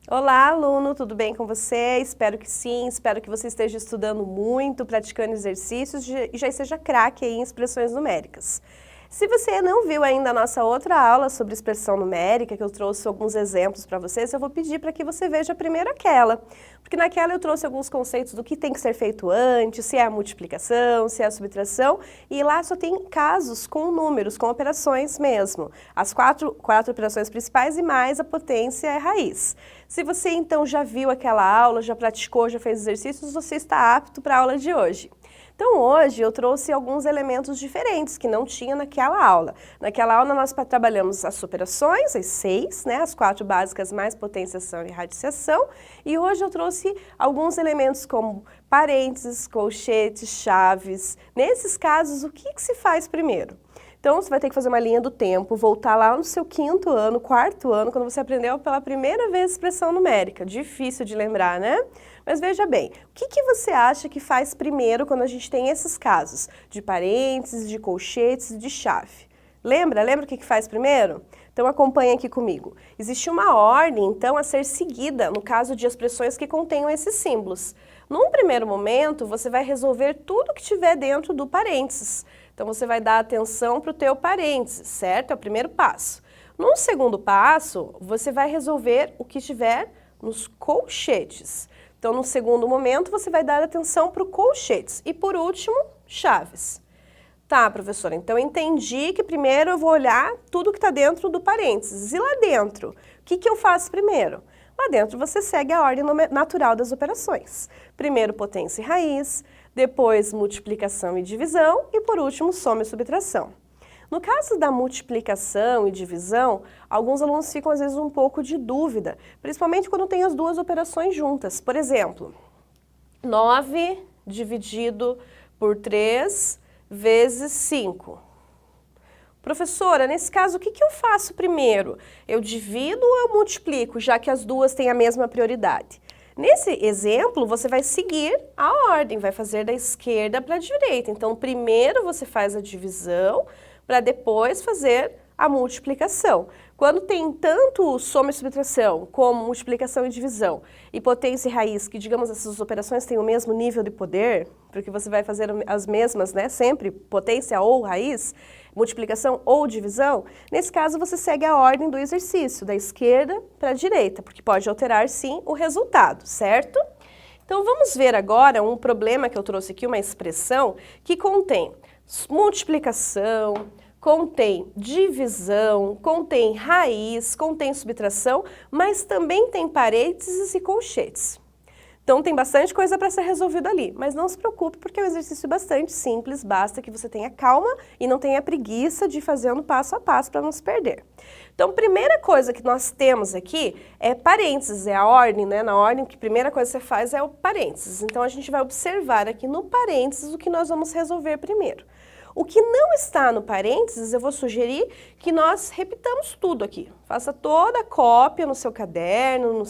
Olá, aluno, tudo bem com você? Espero que sim, espero que você esteja estudando muito, praticando exercícios e já esteja craque aí em expressões numéricas. Se você não viu ainda a nossa outra aula sobre expressão numérica, que eu trouxe alguns exemplos para vocês, eu vou pedir para que você veja primeiro aquela, porque naquela eu trouxe alguns conceitos do que tem que ser feito antes, se é a multiplicação, se é a subtração, e lá só tem casos com números, com operações mesmo. As quatro operações principais e mais a potência é raiz. Se você então já viu aquela aula, já praticou, já fez exercícios, você está apto para a aula de hoje. Então hoje eu trouxe alguns elementos diferentes que não tinha naquela aula. Naquela aula nós trabalhamos as superações, as 6, né, as 4 básicas mais potenciação e radiciação, e hoje eu trouxe alguns elementos como parênteses, colchetes, chaves. Nesses casos, o que se faz primeiro? Então, você vai ter que fazer uma linha do tempo, voltar lá no seu 5º ano, 4º ano, quando você aprendeu pela primeira vez expressão numérica. Difícil de lembrar, né? Mas veja bem, o que você acha que faz primeiro quando a gente tem esses casos de parênteses, de colchetes e de chave? Lembra o que faz primeiro? Então acompanha aqui comigo. Existe uma ordem, então, a ser seguida no caso de expressões que contenham esses símbolos. Num primeiro momento, você vai resolver tudo que tiver dentro do parênteses. Então você vai dar atenção para o teu parênteses, certo? É o primeiro passo. Num segundo passo, você vai resolver o que tiver nos colchetes. Então, no segundo momento, você vai dar atenção para o colchetes. E por último, chaves. Tá, professora, então eu entendi que primeiro eu vou olhar tudo que está dentro do parênteses. E lá dentro, o que eu faço primeiro? Lá dentro você segue a ordem natural das operações. Primeiro potência e raiz, depois multiplicação e divisão e por último soma e subtração. No caso da multiplicação e divisão, alguns alunos ficam às vezes um pouco de dúvida, principalmente quando tem as duas operações juntas. Por exemplo, 9 dividido por 3 vezes 5. Professora, nesse caso, o que eu faço primeiro? Eu divido ou eu multiplico, já que as duas têm a mesma prioridade? Nesse exemplo, você vai seguir a ordem, vai fazer da esquerda para a direita. Então, primeiro você faz a divisão, para depois fazer a multiplicação. Quando tem tanto soma e subtração, como multiplicação e divisão, e potência e raiz, que digamos essas operações têm o mesmo nível de poder, porque você vai fazer as mesmas, né, sempre, potência ou raiz, multiplicação ou divisão, nesse caso você segue a ordem do exercício, da esquerda para a direita, porque pode alterar sim o resultado, certo? Então vamos ver agora um problema que eu trouxe aqui, uma expressão que contém multiplicação, contém divisão, contém raiz, contém subtração, mas também tem parênteses e colchetes. Então tem bastante coisa para ser resolvida ali, mas não se preocupe porque é um exercício bastante simples, basta que você tenha calma e não tenha preguiça de ir fazendo passo a passo para não se perder. Então, primeira coisa que nós temos aqui é parênteses, é a ordem, né? Na ordem, que a primeira coisa que você faz é o parênteses. Então, a gente vai observar aqui no parênteses o que nós vamos resolver primeiro. O que não está no parênteses, eu vou sugerir que nós repitamos tudo aqui. Faça toda a cópia no seu caderno,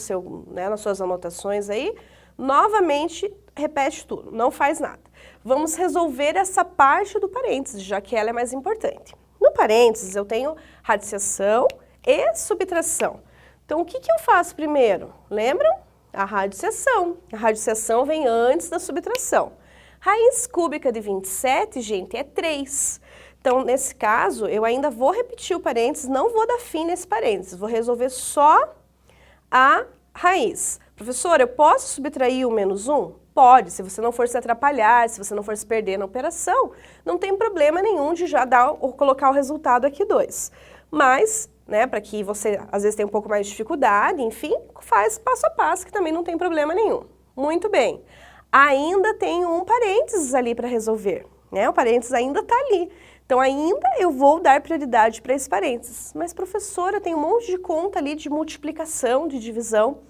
nas suas anotações aí. Novamente, repete tudo, não faz nada. Vamos resolver essa parte do parênteses, já que ela é mais importante. No parênteses, eu tenho radiciação e subtração. Então, o que eu faço primeiro? Lembram? A radiciação. A radiciação vem antes da subtração. Raiz cúbica de 27, gente, é 3. Então, nesse caso, eu ainda vou repetir o parênteses, não vou dar fim nesse parênteses, vou resolver só a raiz. Professora, eu posso subtrair o menos 1? Pode, se você não for se atrapalhar, se você não for se perder na operação, não tem problema nenhum de já colocar o resultado aqui 2. Mas, né, para que você às vezes tenha um pouco mais de dificuldade, enfim, faz passo a passo que também não tem problema nenhum. Muito bem. Ainda tem um parênteses ali para resolver, né? O parênteses ainda está ali. Então, ainda eu vou dar prioridade para esse parênteses. Mas, professora, tem um monte de conta ali de multiplicação, de divisão.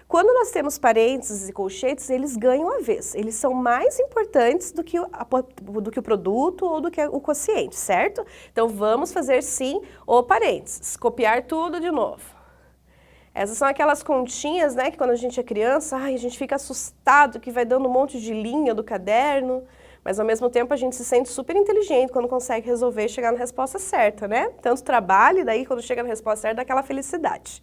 Quando nós temos parênteses e colchetes, eles ganham a vez. Eles são mais importantes do que o produto ou do que o quociente, certo? Então, vamos fazer sim o parênteses. Copiar tudo de novo. Essas são aquelas continhas, né, que quando a gente é criança, a gente fica assustado que vai dando um monte de linha do caderno, mas ao mesmo tempo a gente se sente super inteligente quando consegue resolver e chegar na resposta certa, né? Tanto trabalho, e daí quando chega na resposta certa dá aquela felicidade.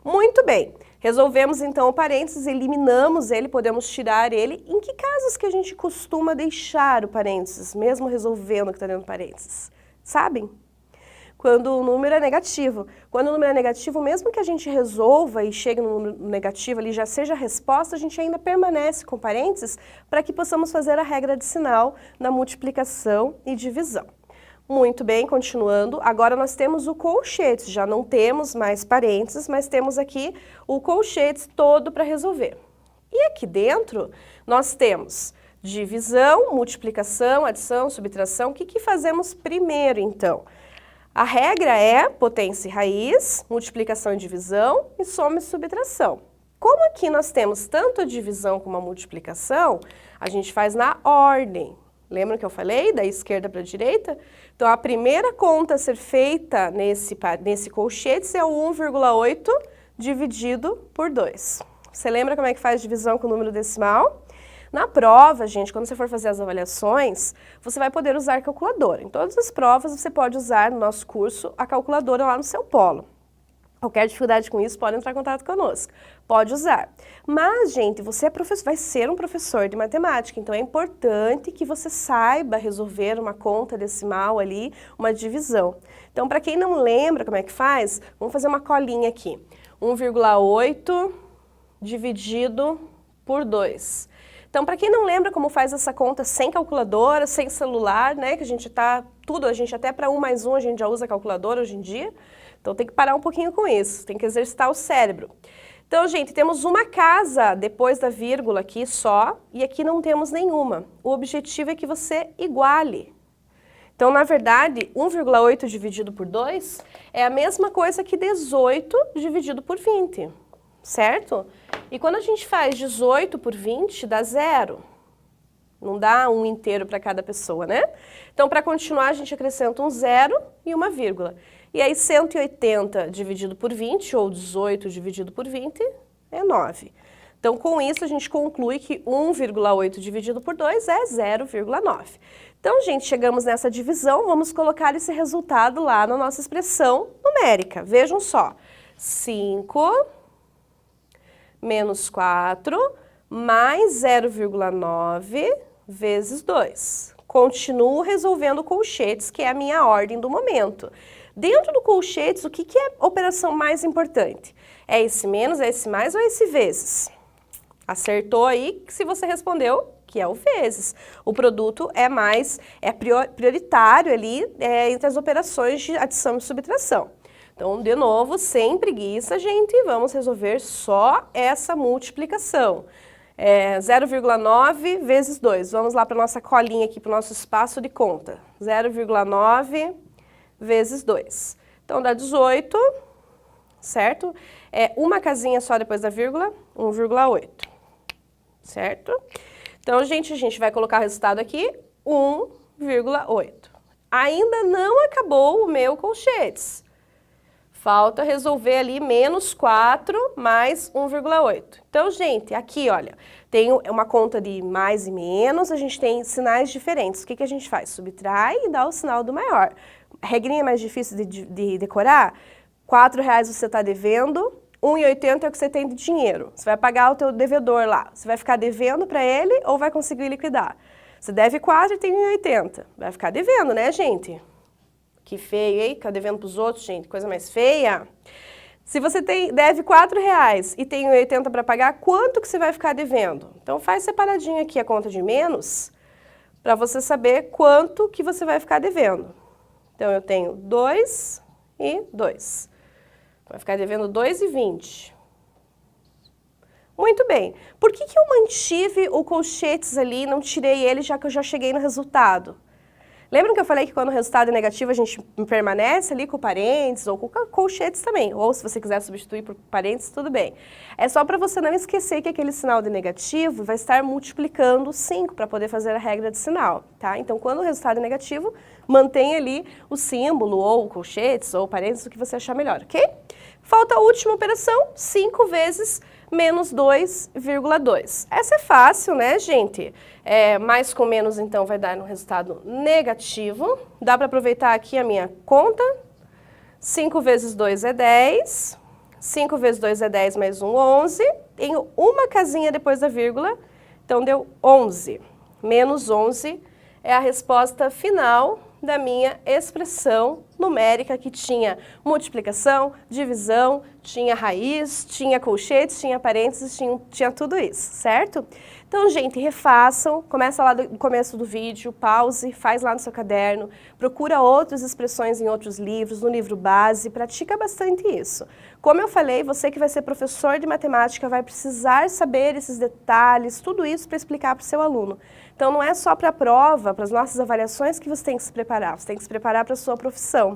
Muito bem. Resolvemos então o parênteses, eliminamos ele, podemos tirar ele. Em que casos que a gente costuma deixar o parênteses, mesmo resolvendo o que está dentro do parênteses? Sabem? Quando o número é negativo. Quando o número é negativo, mesmo que a gente resolva e chegue no número negativo ali, já seja a resposta, a gente ainda permanece com parênteses para que possamos fazer a regra de sinal na multiplicação e divisão. Muito bem, continuando. Agora nós temos o colchetes, já não temos mais parênteses, mas temos aqui o colchetes todo para resolver. E aqui dentro nós temos divisão, multiplicação, adição, subtração. O que fazemos primeiro então? A regra é potência e raiz, multiplicação e divisão e soma e subtração. Como aqui nós temos tanto a divisão como a multiplicação, a gente faz na ordem. Lembra que eu falei da esquerda para a direita? Então, a primeira conta a ser feita nesse colchetes é o 1,8 dividido por 2. Você lembra como é que faz divisão com número decimal? Na prova, gente, quando você for fazer as avaliações, você vai poder usar calculadora. Em todas as provas, você pode usar no nosso curso a calculadora lá no seu polo. Qualquer dificuldade com isso, pode entrar em contato conosco. Pode usar. Mas, gente, você é professor, vai ser um professor de matemática, então é importante que você saiba resolver uma conta decimal ali, uma divisão. Então, para quem não lembra como é que faz, vamos fazer uma colinha aqui. 1,8 dividido por 2. Então, para quem não lembra como faz essa conta sem calculadora, sem celular, né, que a gente até para 1 mais 1 a gente já usa calculadora hoje em dia, então tem que parar um pouquinho com isso, tem que exercitar o cérebro. Então, gente, temos uma casa depois da vírgula aqui só, e aqui não temos nenhuma. O objetivo é que você iguale. Então, na verdade, 1,8 dividido por 2 é a mesma coisa que 18 dividido por 20, certo? E quando a gente faz 18 por 20, dá 0. Não dá um inteiro para cada pessoa, né? Então, para continuar, a gente acrescenta um 0 e uma vírgula. E aí, 180 dividido por 20, ou 18 dividido por 20, é 9. Então, com isso, a gente conclui que 1,8 dividido por 2 é 0,9. Então, gente, chegamos nessa divisão, vamos colocar esse resultado lá na nossa expressão numérica. Vejam só, 5... menos 4, mais 0,9 vezes 2. Continuo resolvendo colchetes, que é a minha ordem do momento. Dentro do colchetes, o que é a operação mais importante? É esse menos, é esse mais ou é esse vezes? Acertou aí se você respondeu que é o vezes. O produto é prioritário ali entre as operações de adição e subtração. Então, de novo, sem preguiça, gente, vamos resolver só essa multiplicação. 0,9 vezes 2. Vamos lá para a nossa colinha aqui, para o nosso espaço de conta. 0,9 vezes 2. Então, dá 18, certo? Uma casinha só depois da vírgula, 1,8, certo? Então, gente, a gente vai colocar o resultado aqui, 1,8. Ainda não acabou o meu colchetes. Falta resolver ali menos 4 mais 1,8. Então, gente, aqui, olha, tem uma conta de mais e menos, a gente tem sinais diferentes. O que a gente faz? Subtrai e dá o sinal do maior. A regrinha mais difícil de decorar, R$4 você está devendo, 1,80 é o que você tem de dinheiro. Você vai pagar o teu devedor lá. Você vai ficar devendo para ele ou vai conseguir liquidar? Você deve 4 e tem 1,80. Vai ficar devendo, né, gente? Que feio, hein? Ficar devendo para os outros, gente, coisa mais feia. Se você deve R$4 e tem 80 para pagar, quanto que você vai ficar devendo? Então, faz separadinho aqui a conta de menos, para você saber quanto que você vai ficar devendo. Então, eu tenho 2 e 2. Vai ficar devendo 2,20. Muito bem. Por que eu mantive o colchetes ali, não tirei ele, já que eu já cheguei no resultado? Lembram que eu falei que quando o resultado é negativo a gente permanece ali com parênteses ou com colchetes também, ou se você quiser substituir por parênteses, tudo bem. É só para você não esquecer que aquele sinal de negativo vai estar multiplicando 5 para poder fazer a regra de sinal, tá? Então, quando o resultado é negativo, mantenha ali o símbolo ou colchetes ou parênteses, o que você achar melhor, ok? Falta a última operação, 5 vezes menos 2,2. Essa é fácil, né, gente? Mais com menos, então, vai dar no resultado negativo. Dá para aproveitar aqui a minha conta. 5 vezes 2 é 10. 5 vezes 2 é 10, mais 1, 11. Tenho uma casinha depois da vírgula, então deu 11. Menos 11 é a resposta final da minha expressão numérica, que tinha multiplicação, divisão, tinha raiz, tinha colchetes, tinha parênteses, tinha tudo isso, certo? Então, gente, refaçam, começa lá do começo do vídeo, pause, faz lá no seu caderno, procura outras expressões em outros livros, no livro base, pratica bastante isso. Como eu falei, você que vai ser professor de matemática vai precisar saber esses detalhes, tudo isso para explicar para o seu aluno. Então, não é só para a prova, para as nossas avaliações que você tem que se preparar, você tem que se preparar para a sua profissão.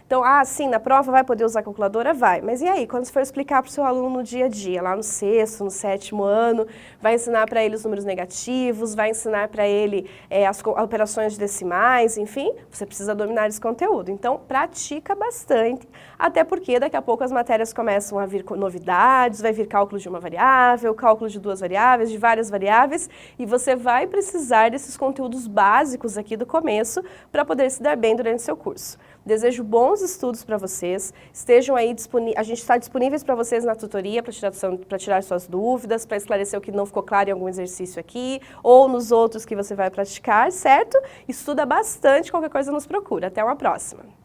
Então, sim, na prova vai poder usar a calculadora? Vai. Mas e aí, quando você for explicar para o seu aluno no dia a dia, lá no 6º, no 7º ano, vai ensinar para ele os números negativos, vai ensinar para ele as operações de decimais, enfim, você precisa dominar esse conteúdo. Então, pratica bastante, até porque daqui a pouco as matérias começam a vir com novidades, vai vir cálculo de uma variável, cálculo de 2 variáveis, de várias variáveis, e você vai precisar desses conteúdos básicos aqui do começo para poder se dar bem durante o seu curso. Desejo bons estudos para vocês, estejam aí a gente está disponíveis para vocês na tutoria para tirar suas dúvidas, para esclarecer o que não ficou claro em algum exercício aqui, ou nos outros que você vai praticar, certo? Estuda bastante, qualquer coisa nos procura. Até uma próxima!